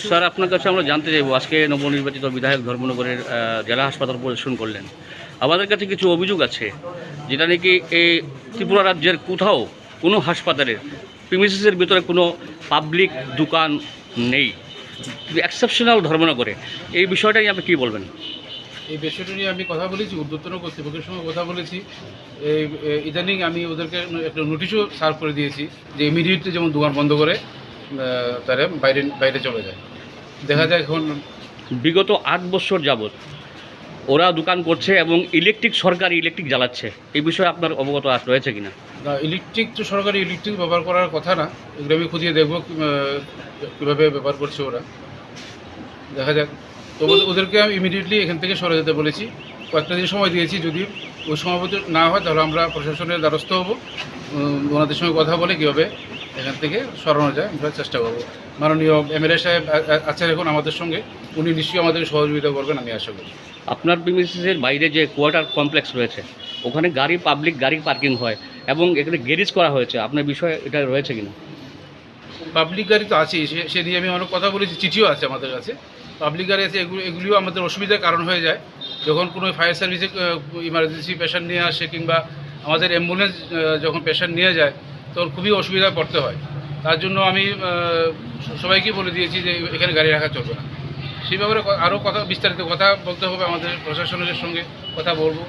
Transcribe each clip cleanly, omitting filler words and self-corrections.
Sir, আপনার কাছে আমরা জানতে চাইব, আজকে নবনির্বাচিত বিধায়ক ধর্মনগরের জেলা হাসপাতাল পরিদর্শন করলেন। আমাদের কাছে কিছু অভিযোগ আছে, যেটা নাকি এই ত্রিপুরা রাজ্যের কোথাও কোনো হাসপাতালের প্রিমিসেসের ভিতরে কোনো পাবলিক দোকান নেই, এক্সেপশনাল ধর্মনগরে। এই বিষয়টা নিয়ে আপনি কী বলবেন? এই বিষয়টা নিয়ে আমি কথা বলেছি, ঊর্ধ্বতন কর্তৃপক্ষের সঙ্গে কথা বলেছি। এই ইদানিং আমি ওদেরকে একটা নোটিশও সার্ভ করে দিয়েছি যে ইমিডিয়েটলি যেমন দোকান বন্ধ করে তারা বাইরে বাইরে চলে যায়। দেখা যায় এখন বিগত 8 বছর যাবৎ ওরা দোকান করছে এবং সরকারি ইলেকট্রিক জ্বালাচ্ছে। এই বিষয়ে আপনার অবগত রয়েছে কিনা? ইলেকট্রিক তো সরকারি ইলেকট্রিক ব্যবহার করার কথা না, এগুলো আমি খুঁজিয়ে দেখবো কীভাবে ব্যবহার করছে ওরা। দেখা যাক। তো ওদেরকে আমি ইমিডিয়েটলি এখান থেকে সরে যেতে বলেছি। কয়েকটা দিন সময় দিয়েছি, যদি ওই সময় না হয় তাহলে আমরা প্রশাসনের দ্বারস্থ হব, ওনাদের সঙ্গে কথা বলে কীভাবে এখান থেকে সরানো যায় আমরা চেষ্টা করব। মাননীয় এমএলএ সাহেব আছেন এখন আমাদের সঙ্গে, উনি নিশ্চয়ই আমাদের সহযোগিতা করবেন আমি আশা করি। আপনার প্রিমিসেসের বাইরে যে কোয়ার্টার কমপ্লেক্স রয়েছে, ওখানে পাবলিক গাড়ি পার্কিং হয় এবং এখানে গ্যারেজ করা হয়েছে, আপনার বিষয়ে এটা রয়েছে কিনা? পাবলিক গাড়ি তো আছেই, সে নিয়ে আমি অনেক কথা বলেছি, চিঠিও আছে আমাদের কাছে। পাবলিক গাড়ি আছে, এগুলিও আমাদের অসুবিধার কারণ হয়ে যায়। যখন কোনো ফায়ার সার্ভিসে ইমার্জেন্সি পেশেন্ট নিয়ে আসে কিংবা আমাদের অ্যাম্বুলেন্স যখন পেশেন্ট নিয়ে যায়, তখন খুবই অসুবিধায় পড়তে হয়। তার জন্য আমি সবাইকে বলে দিয়েছি যে এখানে গাড়ি রাখা চলবে না। সেই ব্যাপারে আরও বিস্তারিত কথা বলতে হবে, আমাদের প্রশাসনের সঙ্গে কথা বলবো।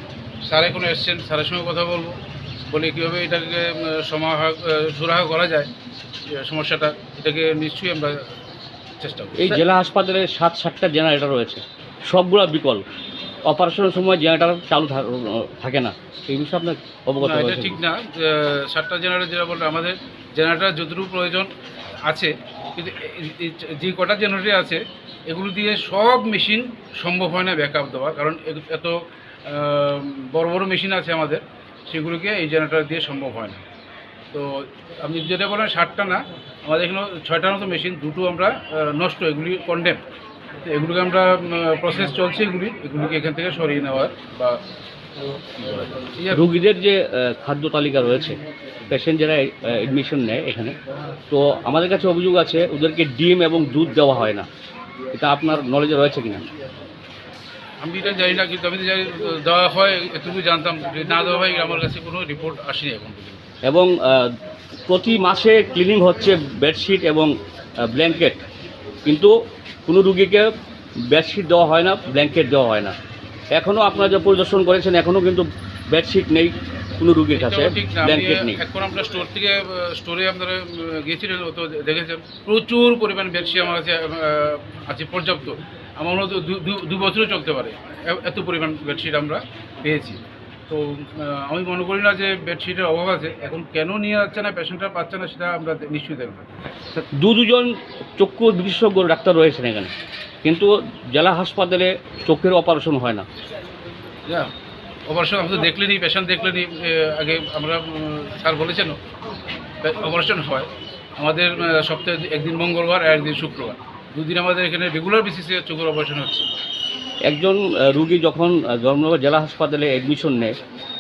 স্যার এখনো এসছেন, স্যারের সঙ্গে কথা বলবো, বলে কীভাবে এটাকে সুরাহা করা যায় সমস্যাটা, এটাকে নিশ্চয়ই আমরা চেষ্টা করি। এই জেলা হাসপাতালে 7টা জেনারেটর রয়েছে, সবগুলো বিকল। অপারেশনের সময় জেনারেটর চালু থাকে না। এই বিষয়ে আপনার অবগত? এটা ঠিক না। 7টা জেনারেটর যেটা বলতে, আমাদের জেনারেটর যতটুকু প্রয়োজন আছে, কিন্তু যে কটা জেনারেটর আছে এগুলো দিয়ে সব মেশিন সম্ভব হয় না ব্যাকআপ দেওয়া, কারণ এত বড় বড় মেশিন আছে আমাদের, সেগুলোকে এই জেনারেটর দিয়ে সম্ভব হয় না। তো আপনি যেটা বলেন 7টা না, আমাদের এখানে 6টার মতো মেশিন, দুটো আমরা নষ্ট, এগুলি কন্ডেম। তো এগুলোকে আমরা প্রসেস চলছে, এগুলিকে এখান থেকে সরিয়ে নেওয়ার বা রোগীদের যে খাদ্য তালিকা রয়েছে, পেশেন্ট যারা অ্যাডমিশন নেয় এখানে, তো আমাদের কাছে অভিযোগ আছে ওদেরকে ডিম এবং দুধ দেওয়া হয় না। এটা আপনার নলেজে রয়েছে কিনা? আমি এটা জানি না, কিন্তু আমি জানি দেওয়া হয়, এটুকু জানতাম। যদি না দেওয়া হয়, আমার কাছে কোনো রিপোর্ট আসেনি এখন পর্যন্ত। এবং প্রতি মাসে ক্লিনিং হচ্ছে বেডশিট এবং ব্ল্যাঙ্কেট, কিন্তু কোনো রুগীকে বেডশিট দেওয়া হয় না, ব্ল্যাঙ্কেট দেওয়া হয় না। এখনও আপনারা যে পরিদর্শন করেছেন, এখনও কিন্তু বেডশিট নেই কোনো রুগীর কাছে, ব্ল্যাঙ্কেট নেই। এখন আমরা স্টোরে আপনারা গিয়েছিলেন, তো দেখেছেন প্রচুর পরিমাণ বেডশিট আমার কাছে আছে পর্যাপ্ত। আমার মনে হয় 2 বছরও চলতে পারে, এত পরিমাণ বেডশিট আমরা পেয়েছি। তো আমি মনে করি না যে বেডশিটের অভাব আছে। এখন কেন নিয়ে যাচ্ছে না, পেশেন্টরা পাচ্ছে না, সেটা আমরা নিশ্চয়ই দেখব। দুজন চক্ষু বিশেষজ্ঞ ডাক্তার রয়েছেন এখানে, কিন্তু জেলা হাসপাতালে চোখের অপারেশন হয় না। অপারেশন আমাদের দেখলেনি, পেশেন্ট দেখলেনি, আগে আমরা স্যার বলেছেন অপারেশন হয় আমাদের সপ্তাহে একদিন মঙ্গলবার আর একদিন শুক্রবার, 2 দিন আমাদের এখানে রেগুলার বেসিসে চোখের অপারেশন হচ্ছে। একজন রুগী যখন ধর্মনগর জেলা হাসপাতালে অ্যাডমিশন নেয়,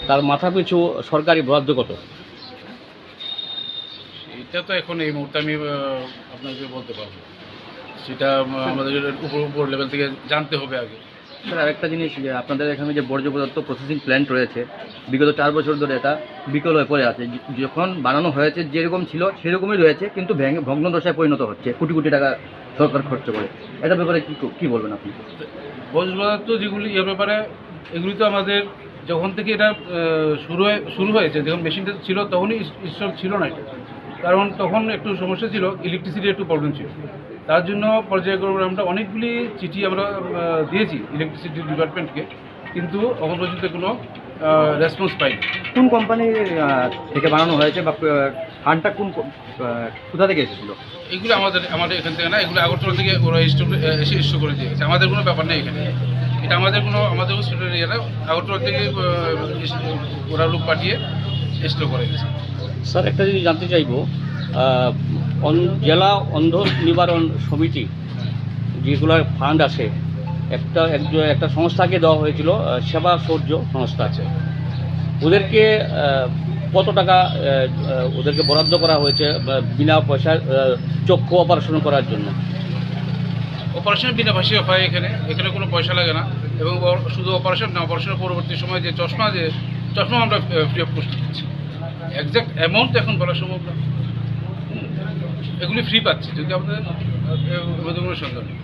তার মাথা পিছু সরকারি বরাদ্দ কত? এটা তো এখন এই মুহূর্তে আমি আপনাকে বলতে পারবো, সেটা আমাদের উপর লেভেল থেকে জানতে হবে আগে। স্যার, আরেকটা জিনিস, যে আপনাদের এখানে যে বর্জ্য পদার্থ প্রসেসিং প্ল্যান্ট রয়েছে, বিগত 4 বছর ধরে এটা বিকল হয়ে পড়ে আছে। যখন বানানো হয়েছে যেরকম ছিল সেরকমই রয়েছে, কিন্তু ভগ্ন দশায় পরিণত হচ্ছে, কোটি কোটি টাকা সরকার খরচ করে। এটার ব্যাপারে কী বলবেন আপনি? বর্জ্য পদার্থ যেগুলি, এর ব্যাপারে এগুলি তো আমাদের যখন থেকে এটা শুরু হয়েছে, যখন মেশিনটা ছিল তখনই ইনস্টল ছিল না এটা, কারণ তখন একটু সমস্যা ছিল, ইলেকট্রিসিটির একটু প্রবলেম ছিল। তার জন্য পর্যায়ক্রমে আমরা অনেকগুলি চিঠি আমরা দিয়েছি ইলেকট্রিসিটি ডিপার্টমেন্টকে, কিন্তু এখন পর্যন্ত কোনো রেসপন্স পাইনি। কোন কোম্পানির থেকে বানানো হয়েছে বা ফান্ডটা কোথা থেকে এসেছিলো? এগুলো আমাদের এখান থেকে না, এগুলো আগরতলা থেকে ওরা এসে ইস্যু করে দিয়েছে। আমাদের কোনো ব্যাপার নেই এখানে, এটা আমাদের স্টুডেন্ট ইয়ে না, আগরতলা থেকে ওরা লোক পাঠিয়ে ইস্যু করে গেছে। স্যার, একটা জিনিস জানতে চাইব, জেলা অন্ধ নিবারণ সমিতি যেগুলোর ফান্ড আছে, একটা সংস্থাকে দেওয়া হয়েছিল, সেবা সৌর্য সংস্থা আছে, ওদেরকে কত টাকা ওদেরকে বরাদ্দ করা হয়েছে বিনা পয়সায় চক্ষু অপারেশন করার জন্য? অপারেশন বিনা পয়সায় হয় এখানে, এখানে কোনো পয়সা লাগে না। এবং শুধু অপারেশন না, অপারেশনের পরবর্তী সময় যে চশমা আমরা ফ্রি অফ কস্ট দিচ্ছি। একজ্যাক্ট অ্যামাউন্ট এখন বলা সম্ভব না। এগুলি ফ্রি পাচ্ছে, যদি আমাদের কোনো সন্দেহ নেই।